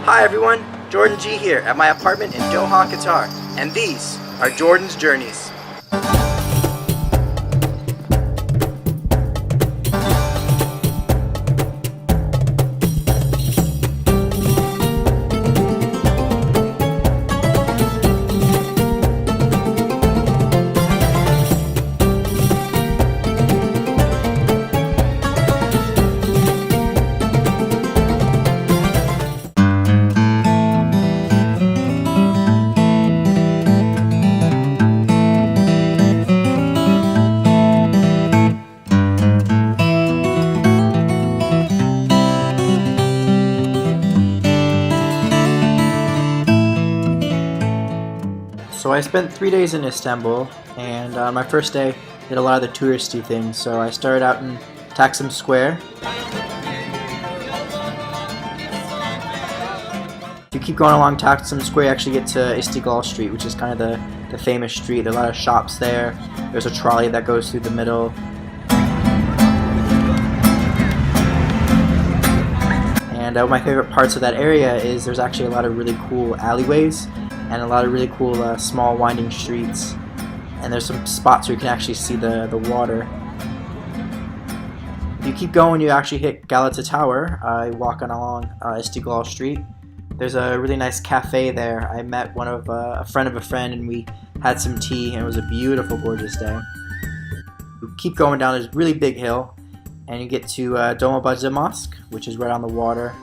Hi everyone, Jordyn G here at my apartment in Doha, Qatar, and these are Jordyn's Journeys. So I spent 3 days in Istanbul, and my first day did a lot of the touristy things. So I started out in Taksim Square. If you keep going along Taksim Square, you actually get to Istiklal Street, which is kind of the famous street. There are a lot of shops there. There's a trolley that goes through the middle. And one of my favorite parts of that area is there's actually a lot of really cool alleyways and a lot of really cool small winding streets, and there's some spots where you can actually see the water. If you keep going, you actually hit Galata Tower. Walking along Istiklal Street. There's a really nice cafe there. I met a friend of a friend, and we had some tea, and it was a beautiful, gorgeous day. You keep going down this really big hill, and you get to Dolmabahce Mosque, which is right on the water,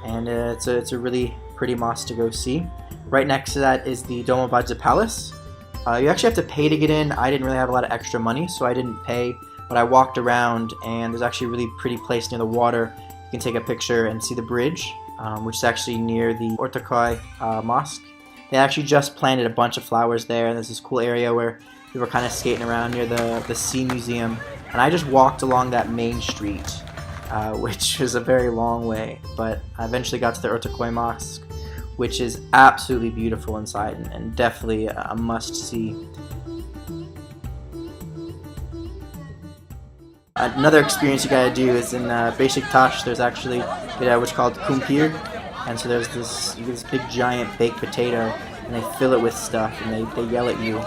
and it's a really pretty mosque to go see. Right next to that is the Dolmabahce Palace. You actually have to pay to get in. I didn't really have a lot of extra money, so I didn't pay, but I walked around, and there's actually a really pretty place near the water. You can take a picture and see the bridge, which is actually near the Ortaköy Mosque. They actually just planted a bunch of flowers there, and there's this cool area where we were kind of skating around near the Sea Museum, and I just walked along that main street, which was a very long way, but I eventually got to the Ortaköy Mosque, which is absolutely beautiful inside and definitely a must-see. Another experience you gotta do is in Beşiktaş. There's actually what's called kumpir, and so there's this big giant baked potato, and they fill it with stuff, and they yell at you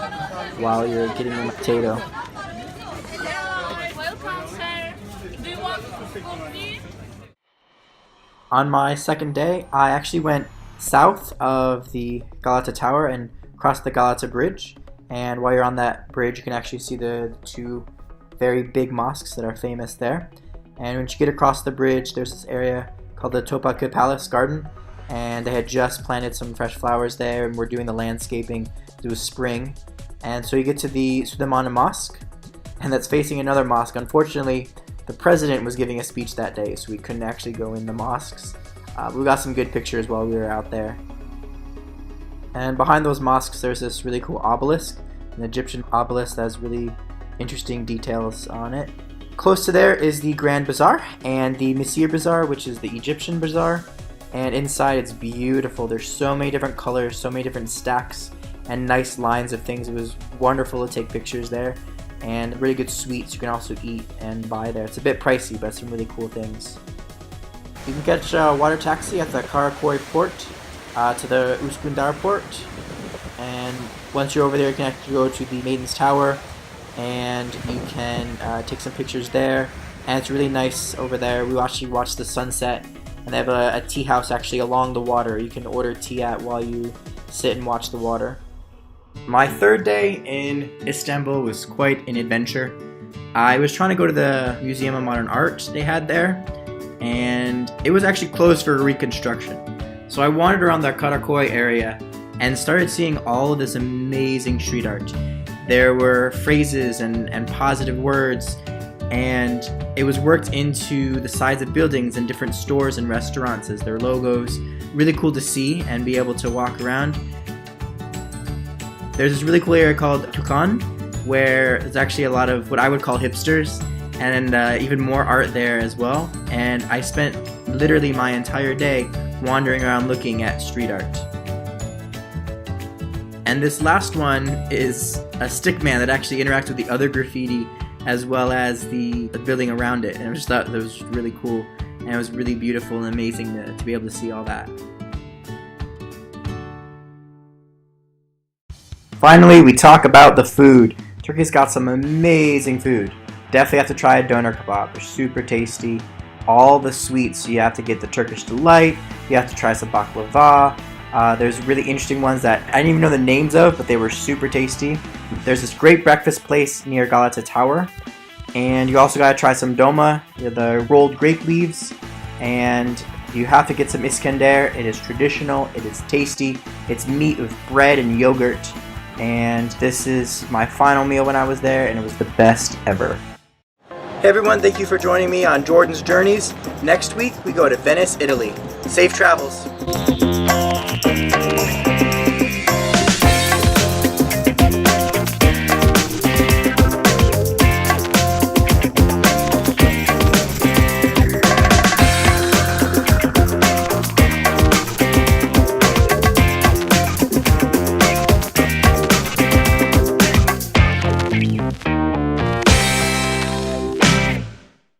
while you're getting the potato. Welcome, sir. Do you want coffee? On my second day, I actually went south of the Galata Tower and crossed the Galata Bridge, and while you're on that bridge you can actually see the two very big mosques that are famous there. And when you get across the bridge, there's this area called the Topkapı Palace Garden, and they had just planted some fresh flowers there and we're doing the landscaping. It was spring, and so you get to the Süleyman Mosque, and that's facing another mosque. Unfortunately, the president was giving a speech that day, so we couldn't actually go in the mosques. We got some good pictures while we were out there. And behind those mosques there's this really cool obelisk, an Egyptian obelisk that has really interesting details on it. Close to there is the Grand Bazaar and the Misir Bazaar, which is the Egyptian bazaar. And inside it's beautiful. There's so many different colors, so many different stacks, and nice lines of things. It was wonderful to take pictures there. And really good sweets you can also eat and buy there. It's a bit pricey, but some really cool things. You can catch a water taxi at the Karaköy port to the Üsküdar port, and once you're over there you can actually go to the Maiden's Tower and you can take some pictures there, and it's really nice over there. We actually watched the sunset, and they have a tea house actually along the water you can order tea at while you sit and watch the water. My third day in Istanbul was quite an adventure. I was trying to go to the Museum of Modern Art they had there, and it was actually closed for reconstruction. So I wandered around the Karaköy area and started seeing all of this amazing street art. There were phrases and positive words, and it was worked into the sides of buildings and different stores and restaurants as their logos. Really cool to see and be able to walk around. There's this really cool area called Tukan, where there's actually a lot of what I would call hipsters, and even more art there as well. And I spent literally my entire day wandering around looking at street art. And this last one is a stick man that actually interacts with the other graffiti as well as the building around it, and I just thought that was really cool, and it was really beautiful and amazing to be able to see all that. Finally, we talk about the food. Turkey's got some amazing food. Definitely have to try a doner kebab. They're super tasty. All the sweets, you have to get the Turkish delight. You have to try some baklava. There's really interesting ones that I didn't even know the names of, but they were super tasty. There's this great breakfast place near Galata Tower. And you also gotta try some doma, the rolled grape leaves. And you have to get some Iskender. It is traditional, it is tasty. It's meat with bread and yogurt. And this is my final meal when I was there, and it was the best ever. Hey everyone, thank you for joining me on Jordyn's Journeys. Next week, we go to Venice, Italy. Safe travels.